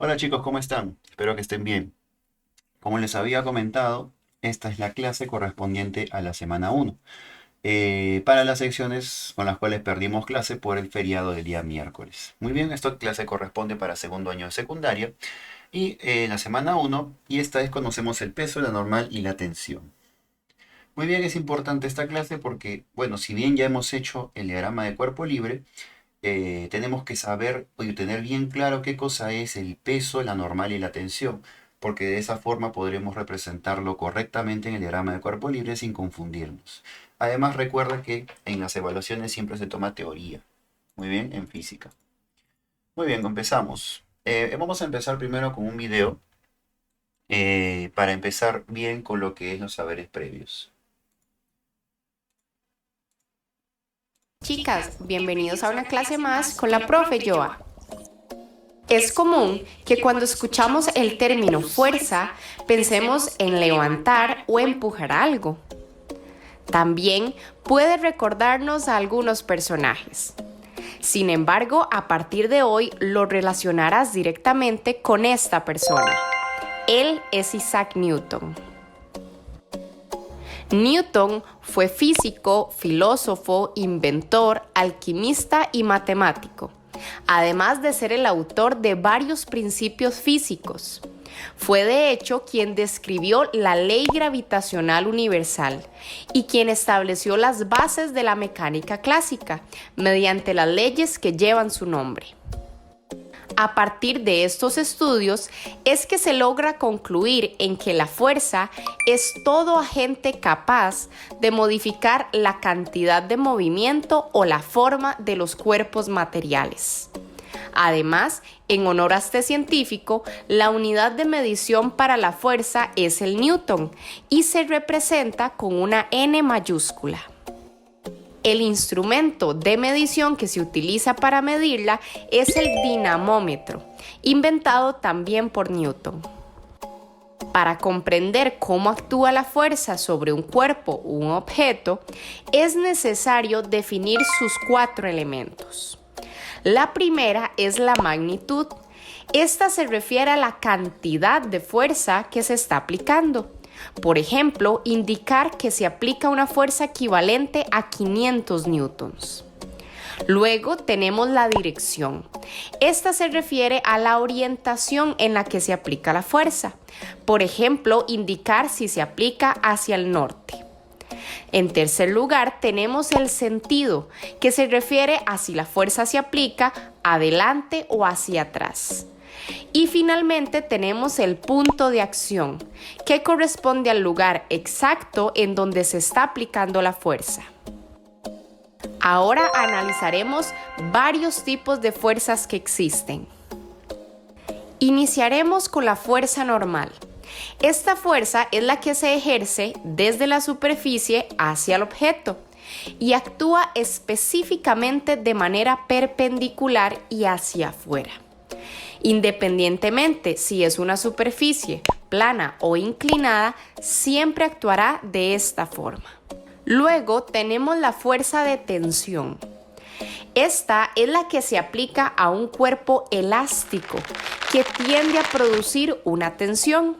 Hola chicos, ¿cómo están? Espero que estén bien. Como les había comentado, esta es la clase correspondiente a la semana uno, para las secciones con las cuales perdimos clase por el feriado del día miércoles. Muy bien, esta clase corresponde para segundo año de secundaria y la semana uno, y esta vez conocemos el peso, la normal y la tensión. Muy bien, es importante esta clase porque, bueno, si bien ya hemos hecho el diagrama de cuerpo libre, tenemos que saber y tener bien claro qué cosa es el peso, la normal y la tensión, porque de esa forma podremos representarlo correctamente en el diagrama de cuerpo libre sin confundirnos. Además, recuerda que en las evaluaciones siempre se toma teoría, muy bien, en física. Muy bien, empezamos. Vamos a empezar primero con un video para empezar bien con lo que es los saberes previos. Chicas, bienvenidos a una clase más con la profe Joa. Es común que cuando escuchamos el término fuerza, pensemos en levantar o empujar algo. También puede recordarnos a algunos personajes. Sin embargo, a partir de hoy lo relacionarás directamente con esta persona. Él es Isaac Newton. Newton fue físico, filósofo, inventor, alquimista y matemático, además de ser el autor de varios principios físicos. Fue de hecho quien describió la ley gravitacional universal y quien estableció las bases de la mecánica clásica mediante las leyes que llevan su nombre. A partir de estos estudios es que se logra concluir en que la fuerza es todo agente capaz de modificar la cantidad de movimiento o la forma de los cuerpos materiales. Además, en honor a este científico, la unidad de medición para la fuerza es el newton y se representa con una N mayúscula. El instrumento de medición que se utiliza para medirla es el dinamómetro, inventado también por Newton. Para comprender cómo actúa la fuerza sobre un cuerpo u un objeto, es necesario definir sus 4 elementos. La primera es la magnitud. Esta se refiere a la cantidad de fuerza que se está aplicando. Por ejemplo, indicar que se aplica una fuerza equivalente a 500 newtons. Luego tenemos la dirección. Esta se refiere a la orientación en la que se aplica la fuerza. Por ejemplo, indicar si se aplica hacia el norte. En tercer lugar, tenemos el sentido, que se refiere a si la fuerza se aplica adelante o hacia atrás. Y finalmente tenemos el punto de acción, que corresponde al lugar exacto en donde se está aplicando la fuerza. Ahora analizaremos varios tipos de fuerzas que existen. Iniciaremos con la fuerza normal. Esta fuerza es la que se ejerce desde la superficie hacia el objeto y actúa específicamente de manera perpendicular y hacia afuera. Independientemente si es una superficie plana o inclinada, siempre actuará de esta forma. Luego tenemos la fuerza de tensión. Esta es la que se aplica a un cuerpo elástico que tiende a producir una tensión.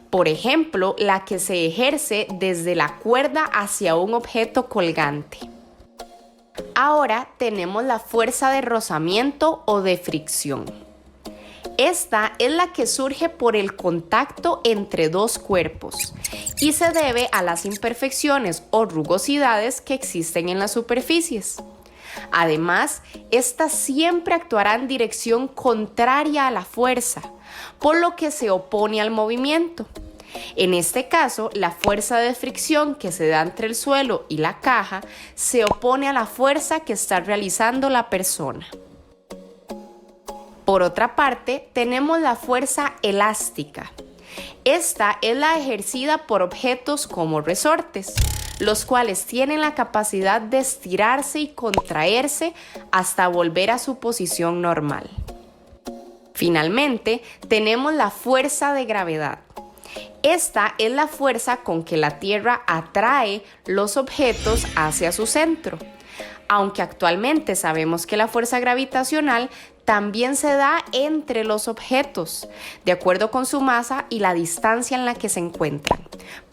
Por ejemplo, la que se ejerce desde la cuerda hacia un objeto colgante. Ahora tenemos la fuerza de rozamiento o de fricción. Esta es la que surge por el contacto entre dos cuerpos y se debe a las imperfecciones o rugosidades que existen en las superficies. Además, esta siempre actuará en dirección contraria a la fuerza, por lo que se opone al movimiento. En este caso, la fuerza de fricción que se da entre el suelo y la caja se opone a la fuerza que está realizando la persona. Por otra parte, tenemos la fuerza elástica. Esta es la ejercida por objetos como resortes, los cuales tienen la capacidad de estirarse y contraerse hasta volver a su posición normal. Finalmente, tenemos la fuerza de gravedad. Esta es la fuerza con que la Tierra atrae los objetos hacia su centro. aunque actualmente sabemos que la fuerza gravitacional también se da entre los objetos, de acuerdo con su masa y la distancia en la que se encuentran.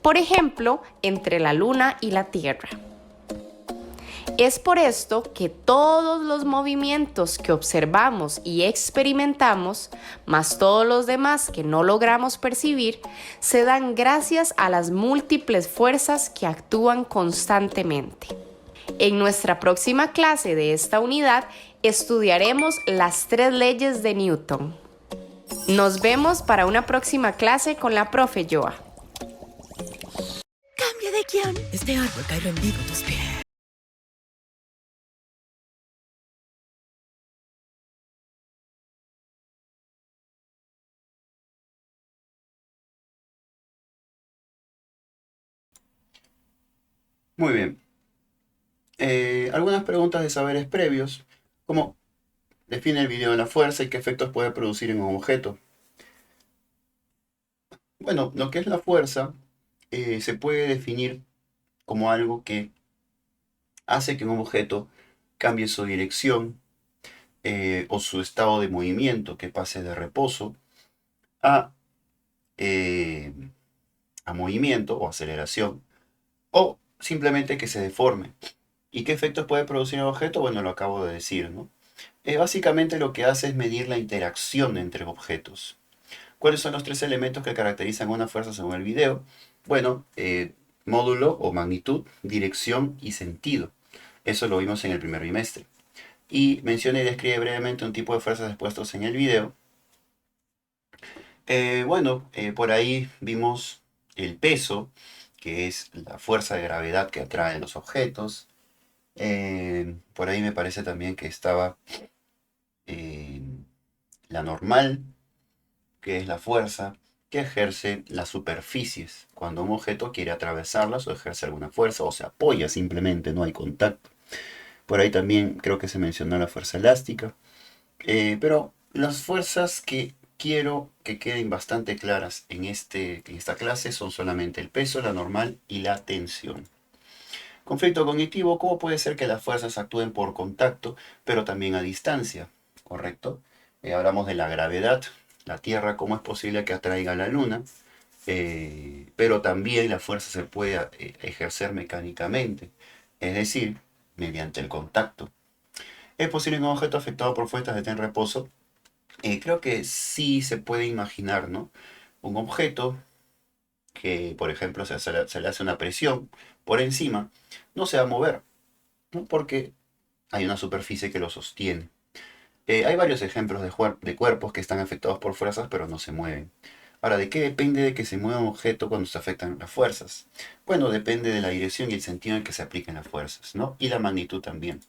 Por ejemplo, entre la Luna y la Tierra. Es por esto que todos los movimientos que observamos y experimentamos, más todos los demás que no logramos percibir, se dan gracias a las múltiples fuerzas que actúan constantemente. En nuestra próxima clase de esta unidad estudiaremos las 3 leyes de Newton. Nos vemos para una próxima clase con la profe Joa. Cambia de guión. Este árbol cayó en vivo tus pies. Muy bien. Algunas preguntas de saberes previos, como define el video de la fuerza y qué efectos puede producir en un objeto. Bueno, lo que es la fuerza se puede definir como algo que hace que un objeto cambie su dirección o su estado de movimiento, que pase de reposo a, eh, a movimiento o aceleración, o simplemente que se deforme. ¿Y qué efectos puede producir el objeto? Bueno, lo acabo de decir, ¿no? Básicamente lo que hace es medir la interacción entre objetos. ¿Cuáles son los 3 elementos que caracterizan una fuerza según el video? Bueno, módulo o magnitud, dirección y sentido. Eso lo vimos en el primer bimestre. Y menciona y describe brevemente un tipo de fuerzas expuestos en el video. Por ahí vimos el peso, que es la fuerza de gravedad que atrae los objetos. Por ahí me parece también que estaba la normal, que es la fuerza que ejerce las superficies cuando un objeto quiere atravesarlas o ejerce alguna fuerza o se apoya simplemente, no hay contacto. Por ahí también creo que se mencionó la fuerza elástica. Pero las fuerzas que quiero que queden bastante claras en esta clase son solamente el peso, la normal y la tensión. Conflicto cognitivo: ¿cómo puede ser que las fuerzas actúen por contacto, pero también a distancia? ¿Correcto? Hablamos de la gravedad, la Tierra, cómo es posible que atraiga a la Luna, pero también la fuerza se puede ejercer mecánicamente, es decir, mediante el contacto. ¿Es posible que un objeto afectado por fuerzas esté en reposo? Creo que sí se puede imaginar, ¿no? Un objeto que, por ejemplo, se le hace una presión por encima, no se va a mover, ¿no? Porque hay una superficie que lo sostiene. Hay varios ejemplos de cuerpos que están afectados por fuerzas pero no se mueven. Ahora, ¿de qué depende de que se mueva un objeto cuando se afectan las fuerzas? Bueno, depende de la dirección y el sentido en que se apliquen las fuerzas, ¿no? Y la magnitud también.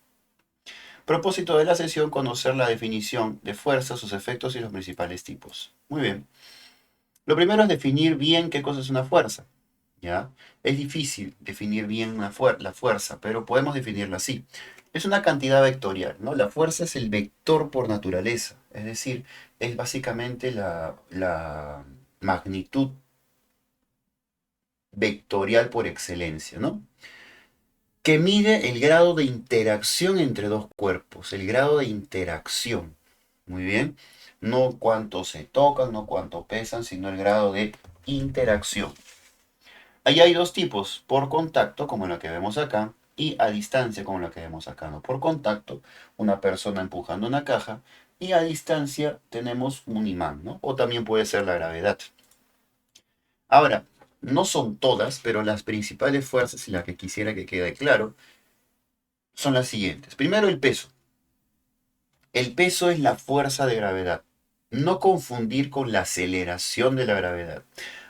Propósito de la sesión: conocer la definición de fuerza, sus efectos y los principales tipos. Muy bien. Lo primero es definir bien qué cosa es una fuerza, ¿ya? Es difícil definir bien la fuerza, pero podemos definirla así. Es una cantidad vectorial, ¿no? La fuerza es el vector por naturaleza, es decir, es básicamente la magnitud vectorial por excelencia, ¿no? Que mide el grado de interacción entre dos cuerpos, el grado de interacción. Muy bien. No cuánto se tocan, no cuánto pesan, sino el grado de interacción. Ahí hay 2 tipos: por contacto, como la que vemos acá, y a distancia, como la que vemos acá, ¿no? Por contacto, una persona empujando una caja, y a distancia tenemos un imán, ¿no? O también puede ser la gravedad. Ahora, no son todas, pero las principales fuerzas y las que quisiera que quede claro son las siguientes. Primero, el peso. El peso es la fuerza de gravedad. No confundir con la aceleración de la gravedad.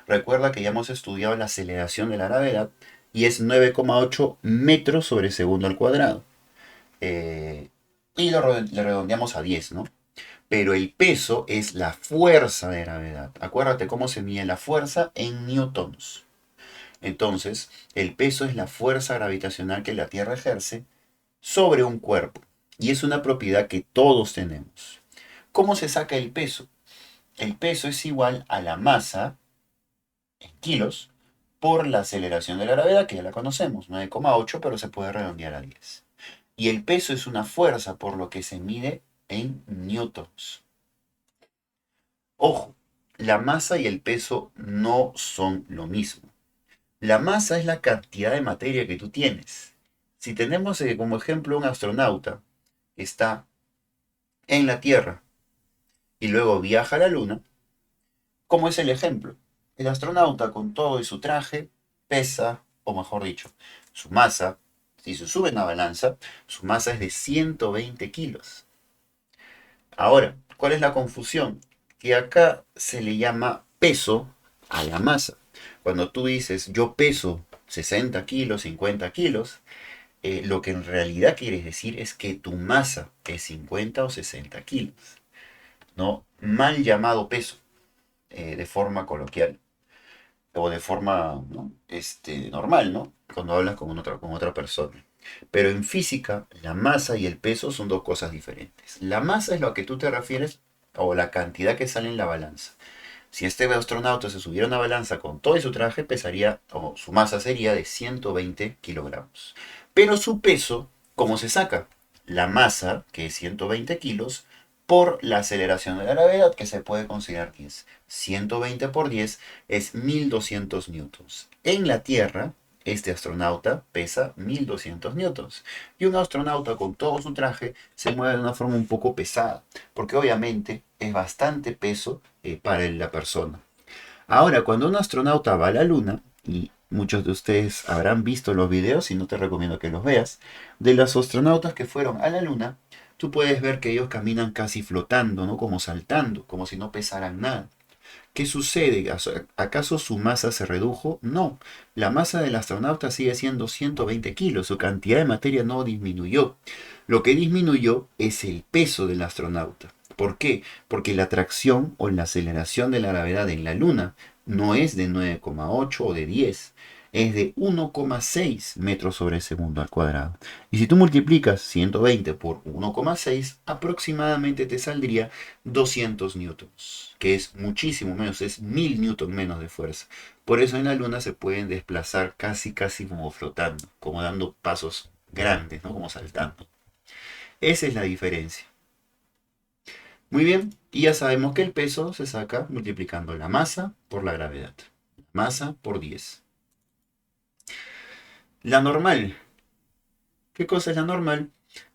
Recuerda que ya hemos estudiado la aceleración de la gravedad y es 9,8 metros sobre segundo al cuadrado. Y le redondeamos a 10, ¿no? Pero el peso es la fuerza de gravedad. Acuérdate cómo se mide la fuerza en newtons. Entonces, el peso es la fuerza gravitacional que la Tierra ejerce sobre un cuerpo. Y es una propiedad que todos tenemos. ¿Cómo se saca el peso? El peso es igual a la masa en kilos por la aceleración de la gravedad, que ya la conocemos, 9,8, pero se puede redondear a 10. Y el peso es una fuerza, por lo que se mide en newtons. Ojo, la masa y el peso no son lo mismo. La masa es la cantidad de materia que tú tienes. Si tenemos como ejemplo un astronauta que está en la Tierra y luego viaja a la Luna, ¿cómo es el ejemplo? El astronauta con todo y su traje pesa, o mejor dicho, su masa, si se sube en la balanza, su masa es de 120 kilos. Ahora, ¿cuál es la confusión? Que acá se le llama peso a la masa. Cuando tú dices yo peso 60 kilos, 50 kilos, lo que en realidad quieres decir es que tu masa es 50 o 60 kilos, ¿no? Mal llamado peso, de forma coloquial o de forma, ¿no? Normal, ¿no? Cuando hablas con otra persona. Pero en física, la masa y el peso son dos cosas diferentes. La masa es lo a que tú te refieres o la cantidad que sale en la balanza. Si este astronauta se subiera a una balanza con todo y su traje, pesaría, o su masa sería de 120 kilogramos. Pero su peso, ¿cómo se saca? La masa, que es 120 kilos, por la aceleración de la gravedad, que se puede considerar 10. 120 por 10 es 1200 newtons. En la Tierra, este astronauta pesa 1200 newtons. Y un astronauta con todo su traje se mueve de una forma un poco pesada, porque obviamente es bastante peso para la persona. Ahora, cuando un astronauta va a la Luna, y muchos de ustedes habrán visto los videos, y no te recomiendo que los veas, de los astronautas que fueron a la Luna, tú puedes ver que ellos caminan casi flotando, ¿no? Como saltando, como si no pesaran nada. ¿Qué sucede? ¿Acaso su masa se redujo? No. La masa del astronauta sigue siendo 120 kilos. Su cantidad de materia no disminuyó. Lo que disminuyó es el peso del astronauta. ¿Por qué? Porque la atracción o la aceleración de la gravedad en la Luna no es de 9,8 o de 10. Es de 1,6 metros sobre segundo al cuadrado. Y si tú multiplicas 120 por 1,6, aproximadamente te saldría 200 newtons, que es muchísimo menos, es 1000 newtons menos de fuerza. Por eso en la Luna se pueden desplazar casi como flotando, como dando pasos grandes, ¿no? Como saltando. Esa es la diferencia. Muy bien, y ya sabemos que el peso se saca multiplicando la masa por la gravedad. Masa por 10. La normal. ¿Qué cosa es la normal?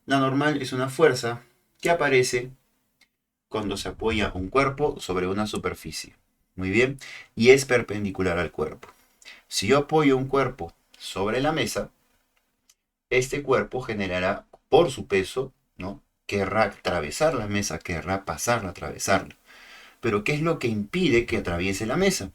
La normal es una fuerza que aparece cuando se apoya un cuerpo sobre una superficie. Muy bien, y es perpendicular al cuerpo. Si yo apoyo un cuerpo sobre la mesa, este cuerpo generará, por su peso, ¿no? Querrá atravesar la mesa, querrá pasarla, atravesarla. Pero ¿qué es lo que impide que atraviese la mesa?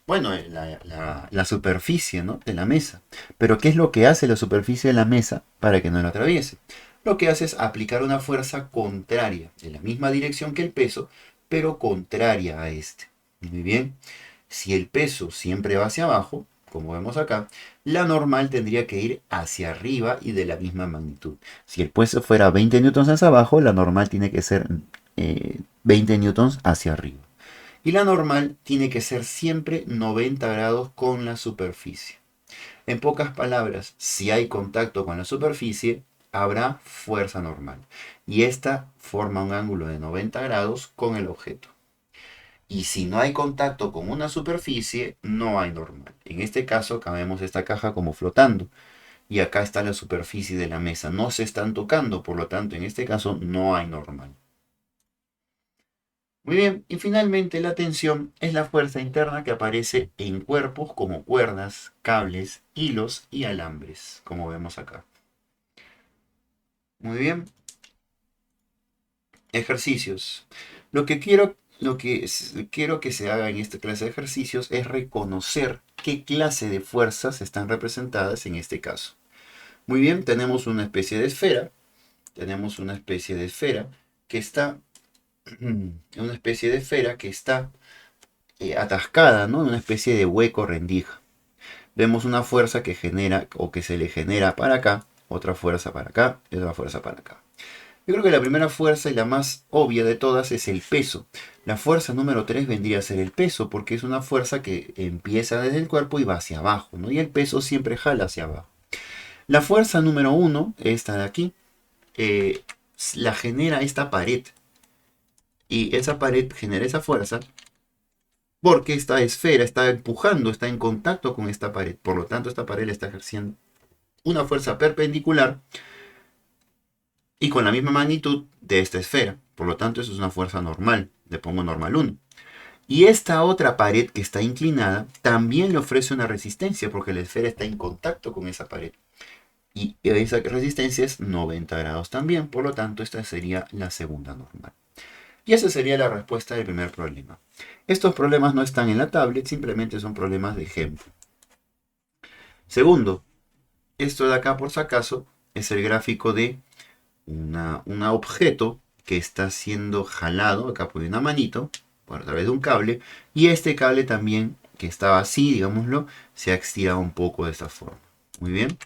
Bueno, la superficie, ¿no? De la mesa. Pero ¿qué es lo que hace la superficie de la mesa para que no la atraviese? Lo que hace es aplicar una fuerza contraria, en la misma dirección que el peso, pero contraria a este. Muy bien. Si el peso siempre va hacia abajo, como vemos acá, la normal tendría que ir hacia arriba y de la misma magnitud. Si el peso fuera 20 newtons hacia abajo, la normal tiene que ser 20 newtons hacia arriba. Y la normal tiene que ser siempre 90 grados con la superficie. En pocas palabras, si hay contacto con la superficie, habrá fuerza normal. Y esta forma un ángulo de 90 grados con el objeto. Y si no hay contacto con una superficie, no hay normal. En este caso, acá vemos esta caja como flotando. Y acá está la superficie de la mesa. No se están tocando, por lo tanto, en este caso no hay normal. Muy bien, y finalmente la tensión es la fuerza interna que aparece en cuerpos como cuerdas, cables, hilos y alambres, como vemos acá. Muy bien. Ejercicios. Lo que quiero que se haga en esta clase de ejercicios es reconocer qué clase de fuerzas están representadas en este caso. Muy bien, tenemos una especie de esfera. Tenemos una especie de esfera que está atascada, ¿no? En una especie de hueco rendija. Vemos una fuerza que genera o que se le genera para acá, otra fuerza para acá y otra fuerza para acá. Yo creo que la primera fuerza y la más obvia de todas es el peso. La fuerza número 3 vendría a ser el peso, porque es una fuerza que empieza desde el cuerpo y va hacia abajo, ¿no? Y el peso siempre jala hacia abajo. La fuerza número 1, esta de aquí, la genera esta pared. Y esa pared genera esa fuerza porque esta esfera está empujando, está en contacto con esta pared. Por lo tanto, esta pared le está ejerciendo una fuerza perpendicular y con la misma magnitud de esta esfera. Por lo tanto, eso es una fuerza normal. Le pongo normal 1. Y esta otra pared que está inclinada también le ofrece una resistencia porque la esfera está en contacto con esa pared. Y esa resistencia es 90 grados también. Por lo tanto, esta sería la segunda normal. Y esa sería la respuesta del primer problema. Estos problemas no están en la tablet, simplemente son problemas de ejemplo. Segundo, esto de acá por si acaso es el gráfico de un objeto que está siendo jalado acá por una manito, a través de un cable, y este cable también, que estaba así, digámoslo, se ha estirado un poco de esta forma. Muy bien.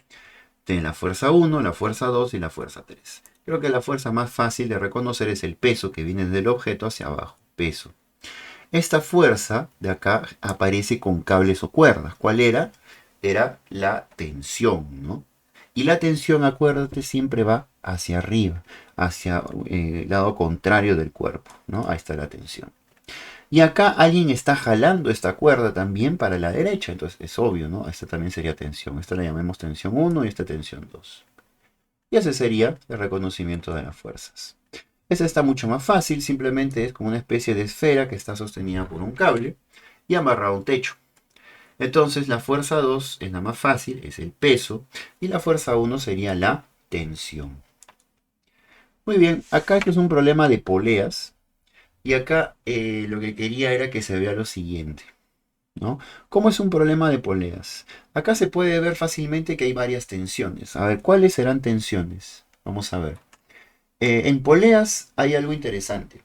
Tiene la fuerza 1, la fuerza 2 y la fuerza 3. Creo que la fuerza más fácil de reconocer es el peso que viene del objeto hacia abajo. Peso. Esta fuerza de acá aparece con cables o cuerdas. ¿Cuál era? Era la tensión, ¿no? Y la tensión, acuérdate, siempre va hacia arriba, hacia el lado contrario del cuerpo, ¿no? Ahí está la tensión. Y acá alguien está jalando esta cuerda también para la derecha, entonces es obvio, ¿no? Esta también sería tensión. Esta la llamemos tensión 1 y esta tensión 2. Y ese sería el reconocimiento de las fuerzas. Esta está mucho más fácil, simplemente es como una especie de esfera que está sostenida por un cable y amarrado a un techo. Entonces la fuerza 2 es la más fácil, es el peso, y la fuerza 1 sería la tensión. Muy bien, acá este es un problema de poleas, y acá lo que quería era que se vea lo siguiente, ¿no? ¿Cómo es un problema de poleas? Acá se puede ver fácilmente que hay varias tensiones. A ver, ¿cuáles serán tensiones? Vamos a ver. En poleas hay algo interesante.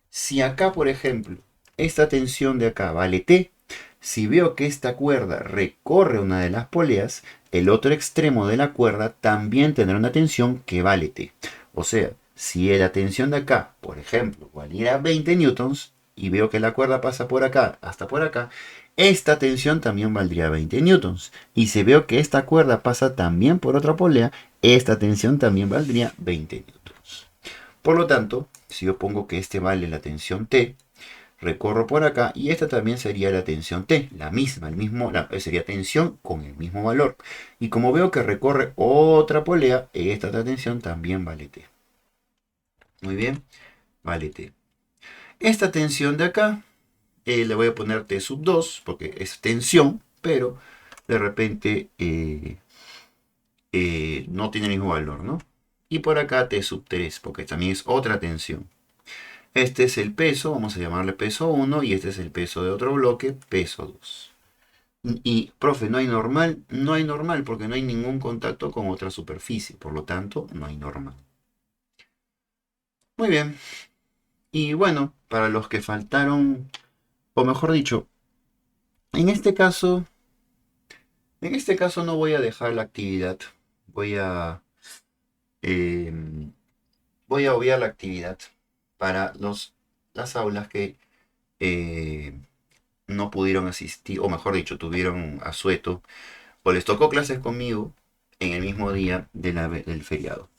Si acá, por ejemplo, esta tensión de acá vale T, si veo que esta cuerda recorre una de las poleas, el otro extremo de la cuerda también tendrá una tensión que vale T. O sea, si la tensión de acá, por ejemplo, valiera 20 newtons, y veo que la cuerda pasa por acá hasta por acá, esta tensión también valdría 20 newtons. Y si veo que esta cuerda pasa también por otra polea, esta tensión también valdría 20 newtons. Por lo tanto, si yo pongo que este vale la tensión T, recorro por acá y esta también sería la tensión T, la misma, sería tensión con el mismo valor. Y como veo que recorre otra polea, esta otra tensión también vale T. Muy bien, vale T. Esta tensión de acá, le voy a poner T sub 2 porque es tensión, pero de repente no tiene el mismo valor, ¿no? Y por acá T sub 3 porque también es otra tensión. Este es el peso, vamos a llamarle peso 1, y este es el peso de otro bloque, peso 2. Y, profe, ¿no hay normal? No hay normal porque no hay ningún contacto con otra superficie, por lo tanto, no hay normal. Muy bien. Y bueno, para los que faltaron, o mejor dicho, en este caso no voy a dejar la actividad. Voy a, voy a obviar la actividad para las aulas que no pudieron asistir, o mejor dicho, tuvieron asueto, o les tocó clases conmigo en el mismo día del feriado.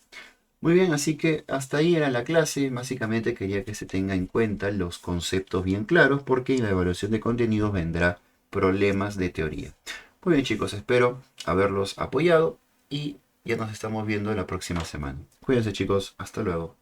Muy bien, así que hasta ahí era la clase. Básicamente quería que se tenga en cuenta los conceptos bien claros porque en la evaluación de contenidos vendrá problemas de teoría. Muy bien chicos, espero haberlos apoyado y ya nos estamos viendo la próxima semana. Cuídense chicos, hasta luego.